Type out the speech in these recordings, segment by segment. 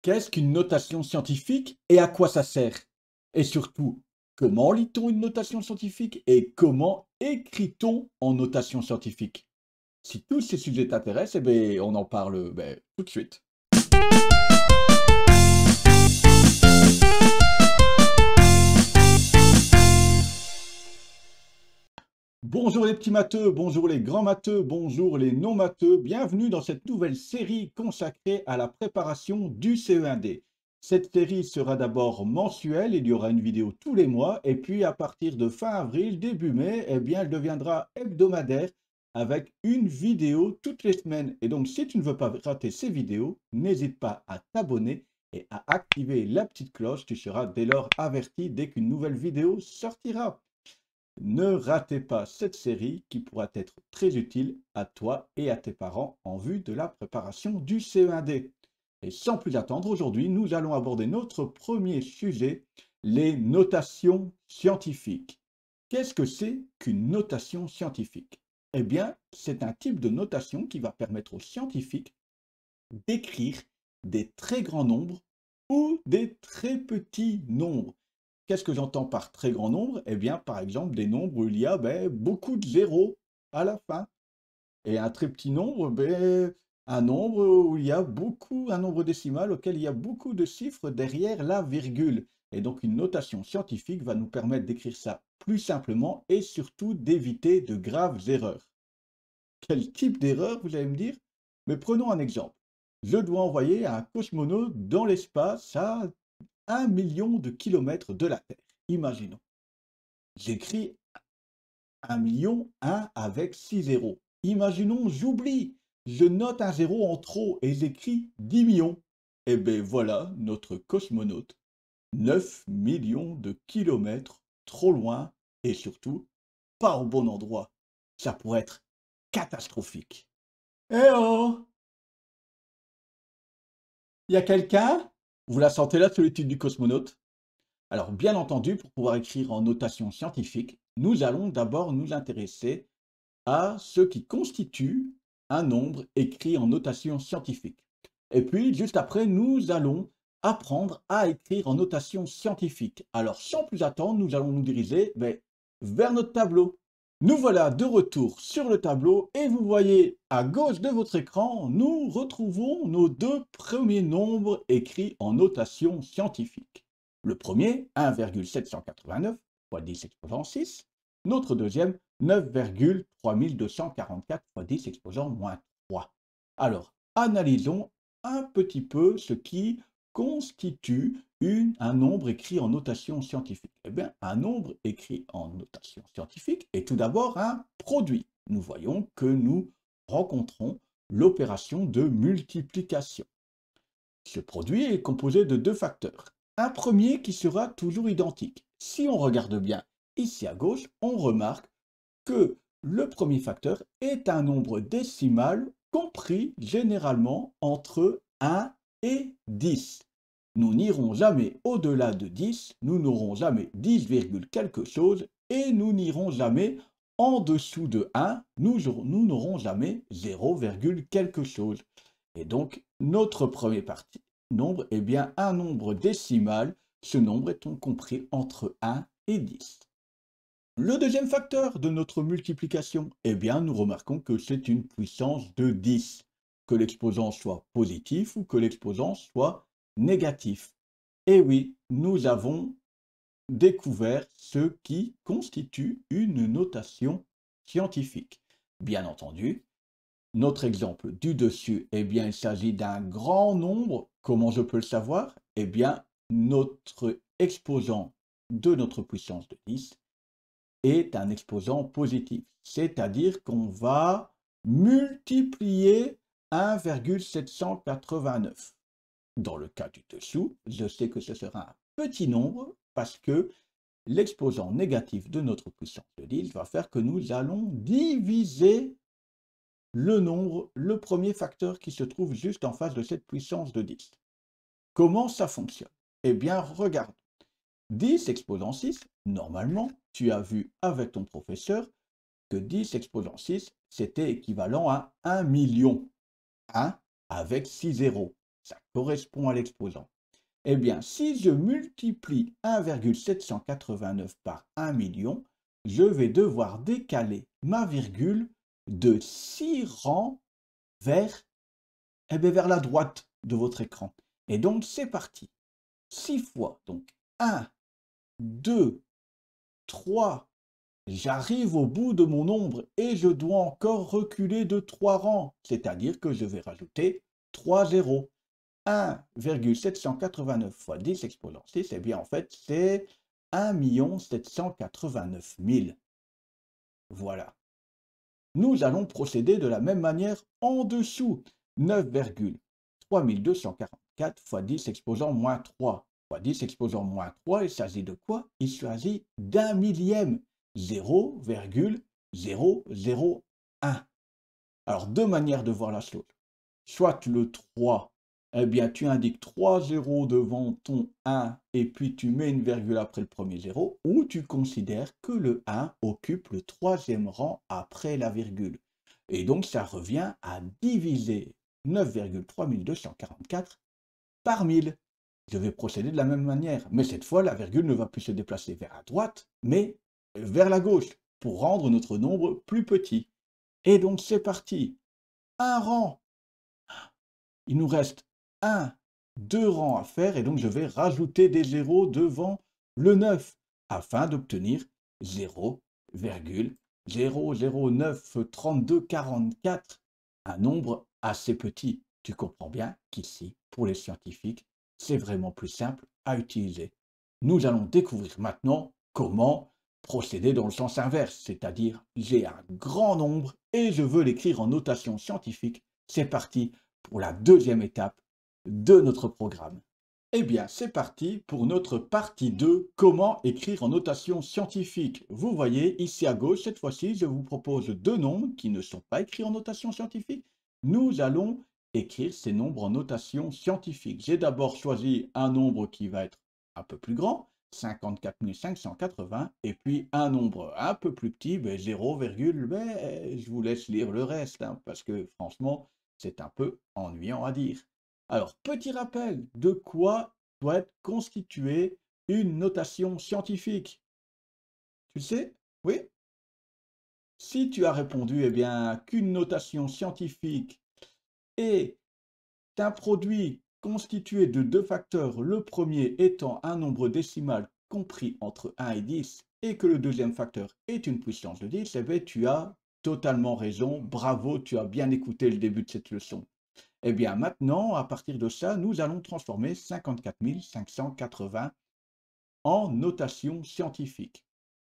Qu'est-ce qu'une notation scientifique et à quoi ça sert? Et surtout, comment lit-on une notation scientifique et comment écrit-on en notation scientifique? Si tous ces sujets t'intéressent, eh bien, on en parle tout de suite. Bonjour les petits matheux, bonjour les grands matheux, bonjour les non-matheux, bienvenue dans cette nouvelle série consacrée à la préparation du CE1D. Cette série sera d'abord mensuelle, il y aura une vidéo tous les mois, et puis à partir de fin avril, début mai, eh bien, elle deviendra hebdomadaire avec une vidéo toutes les semaines. Et donc, si tu ne veux pas rater ces vidéos, n'hésite pas à t'abonner et à activer la petite cloche, tu seras dès lors averti dès qu'une nouvelle vidéo sortira. Ne ratez pas cette série qui pourra être très utile à toi et à tes parents en vue de la préparation du CE1D. Et sans plus attendre, aujourd'hui, nous allons aborder notre premier sujet, les notations scientifiques. Qu'est-ce que c'est qu'une notation scientifique? Eh bien, c'est un type de notation qui va permettre aux scientifiques d'écrire des très grands nombres ou des très petits nombres. Qu'est-ce que j'entends par très grand nombre? Eh bien, par exemple, des nombres où il y a beaucoup de zéros à la fin. Et un très petit nombre, un nombre où il y a un nombre décimal auquel il y a beaucoup de chiffres derrière la virgule. Et donc, une notation scientifique va nous permettre d'écrire ça plus simplement et surtout d'éviter de graves erreurs. Quel type d'erreur, vous allez me dire? Mais prenons un exemple. Je dois envoyer un cosmonaute dans l'espace à 1 million de kilomètres de la Terre. Imaginons. J'écris 1 million, 1 avec 6 zéros. Imaginons, j'oublie. Je note un zéro en trop et j'écris 10 millions. Eh bien voilà notre cosmonaute. 9 millions de kilomètres trop loin et surtout pas au bon endroit. Ça pourrait être catastrophique. Eh oh! Il y a quelqu'un? Vous la sentez la solitude du cosmonaute? Alors, bien entendu, pour pouvoir écrire en notation scientifique, nous allons d'abord nous intéresser à ce qui constitue un nombre écrit en notation scientifique. Et puis, juste après, nous allons apprendre à écrire en notation scientifique. Alors, sans plus attendre, nous allons nous diriger vers notre tableau. Nous voilà de retour sur le tableau et vous voyez à gauche de votre écran, nous retrouvons nos deux premiers nombres écrits en notation scientifique. Le premier, 1,789 fois 10 exposant 6. Notre deuxième, 9,3244 fois 10 exposant moins 3. Alors, analysons un petit peu ce qui constitue un nombre écrit en notation scientifique. Eh bien, un nombre écrit en notation scientifique est tout d'abord un produit. Nous voyons que nous rencontrons l'opération de multiplication. Ce produit est composé de deux facteurs. Un premier qui sera toujours identique. Si on regarde bien ici à gauche, on remarque que le premier facteur est un nombre décimal compris généralement entre 1 et 10. Nous n'irons jamais au-delà de 10, nous n'aurons jamais 10, quelque chose et nous n'irons jamais en dessous de 1, nous n'aurons jamais 0, quelque chose. Et donc, notre premier nombre est bien un nombre décimal. Ce nombre est donc compris entre 1 et 10. Le deuxième facteur de notre multiplication, eh bien, nous remarquons que c'est une puissance de 10, que l'exposant soit positif ou que l'exposant soit négatif. Et oui, nous avons découvert ce qui constitue une notation scientifique. Bien entendu, notre exemple du dessus, eh bien, il s'agit d'un grand nombre. Comment je peux le savoir? Eh bien, notre exposant de notre puissance de 10 est un exposant positif, c'est-à-dire qu'on va multiplier 1,789. Dans le cas du dessous, je sais que ce sera un petit nombre parce que l'exposant négatif de notre puissance de 10 va faire que nous allons diviser le nombre, le premier facteur qui se trouve juste en face de cette puissance de 10. Comment ça fonctionne? Eh bien, regarde. 10 exposant 6, normalement, tu as vu avec ton professeur que 10 exposant 6, c'était équivalent à 1 million. 1 avec 6 zéros. Ça correspond à l'exposant. Eh bien, si je multiplie 1,789 par 1 million, je vais devoir décaler ma virgule de 6 rangs vers, vers la droite de votre écran. Et donc, c'est parti. 6 fois, donc 1, 2, 3, j'arrive au bout de mon nombre et je dois encore reculer de 3 rangs, c'est-à-dire que je vais rajouter 3 zéros. 1,789 fois 10 exposant 6, eh bien en fait c'est 1 789 000. Voilà. Nous allons procéder de la même manière en dessous. 9,3244 fois 10 exposant moins 3 fois 10 exposant moins 3, il s'agit de quoi? Il s'agit d'un millième. 0,001. Alors, deux manières de voir la chose. Soit le 3, eh bien, tu indiques 3 zéros devant ton 1 et puis tu mets une virgule après le premier zéro, ou tu considères que le 1 occupe le troisième rang après la virgule. Et donc, ça revient à diviser 9,3244 par 1000. Je vais procéder de la même manière, mais cette fois, la virgule ne va plus se déplacer vers la droite, mais vers la gauche, pour rendre notre nombre plus petit. Et donc, c'est parti. Un rang. Il nous reste 2 rangs à faire, et donc je vais rajouter des zéros devant le 9, afin d'obtenir 0,0093244, un nombre assez petit. Tu comprends bien qu'ici, pour les scientifiques, c'est vraiment plus simple à utiliser. Nous allons découvrir maintenant comment procéder dans le sens inverse, c'est-à-dire j'ai un grand nombre et je veux l'écrire en notation scientifique. C'est parti pour la deuxième étape de notre programme. Eh bien, c'est parti pour notre partie 2, comment écrire en notation scientifique. Vous voyez, ici à gauche, cette fois-ci, je vous propose deux nombres qui ne sont pas écrits en notation scientifique. Nous allons écrire ces nombres en notation scientifique. J'ai d'abord choisi un nombre qui va être un peu plus grand, 54 580, et puis un nombre un peu plus petit, 0, je vous laisse lire le reste, parce que franchement, c'est un peu ennuyant à dire. Alors, petit rappel, de quoi doit être constituée une notation scientifique? Tu le sais? Oui? Si tu as répondu, eh bien, qu'une notation scientifique est un produit constitué de deux facteurs, le premier étant un nombre décimal compris entre 1 et 10, et que le deuxième facteur est une puissance de 10, eh bien, tu as totalement raison. Bravo, tu as bien écouté le début de cette leçon. Eh bien, maintenant, à partir de ça, nous allons transformer 54 580 en notation scientifique.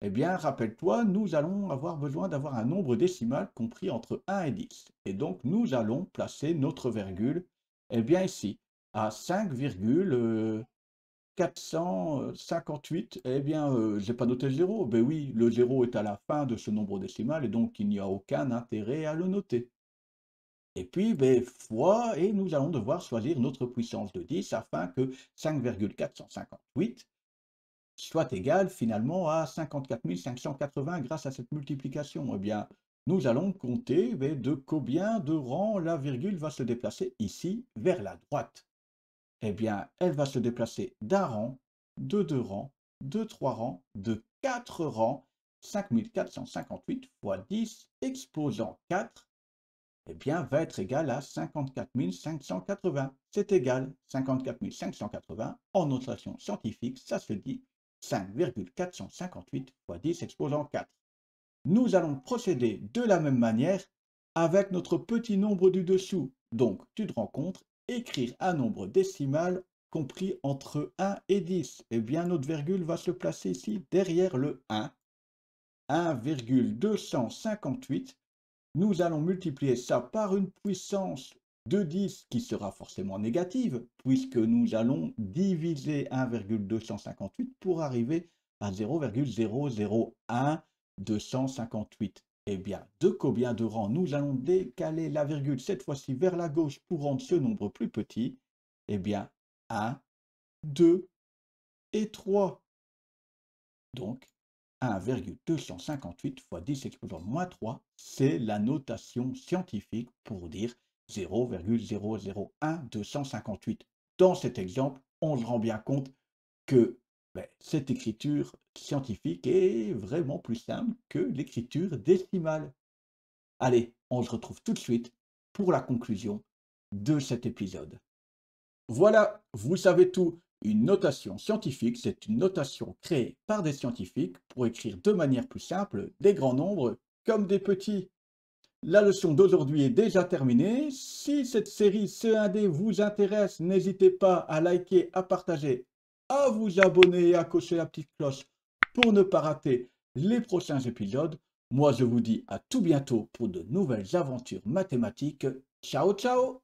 Eh bien, rappelle-toi, nous allons avoir besoin d'avoir un nombre décimal compris entre 1 et 10. Et donc, nous allons placer notre virgule, eh bien ici, à 5,458. Eh bien, je n'ai pas noté le 0. Ben oui, le 0 est à la fin de ce nombre décimal et donc il n'y a aucun intérêt à le noter. Et puis, fois, et nous allons devoir choisir notre puissance de 10 afin que 5,458 soit égal finalement à 54 580 grâce à cette multiplication. Eh bien, nous allons compter de combien de rangs la virgule va se déplacer ici vers la droite. Eh bien, elle va se déplacer d'un rang, de deux rangs, de trois rangs, de quatre rangs, 5458 fois 10 exposant 4, eh bien, va être égal à 54 580. C'est égal 54 580 en notation scientifique, ça se dit 5,458 fois 10 exposant 4. Nous allons procéder de la même manière avec notre petit nombre du dessous. Donc, tu te rends compte, écrire un nombre décimal compris entre 1 et 10. Eh bien, notre virgule va se placer ici derrière le 1, 1,258. Nous allons multiplier ça par une puissance de 10 qui sera forcément négative, puisque nous allons diviser 1,258 pour arriver à 0,001258. Eh bien, de combien de rangs nous allons décaler la virgule, cette fois-ci vers la gauche, pour rendre ce nombre plus petit? Eh bien, 1, 2 et 3. Donc, 1,258 fois 10 exposant moins 3, c'est la notation scientifique pour dire 0,001258. Dans cet exemple, on se rend bien compte que cette écriture scientifique est vraiment plus simple que l'écriture décimale. Allez, on se retrouve tout de suite pour la conclusion de cet épisode. Voilà, vous savez tout. Une notation scientifique, c'est une notation créée par des scientifiques pour écrire de manière plus simple des grands nombres comme des petits. La leçon d'aujourd'hui est déjà terminée. Si cette série CE1D vous intéresse, n'hésitez pas à liker, à partager, à vous abonner et à cocher la petite cloche pour ne pas rater les prochains épisodes. Moi, je vous dis à tout bientôt pour de nouvelles aventures mathématiques. Ciao, ciao!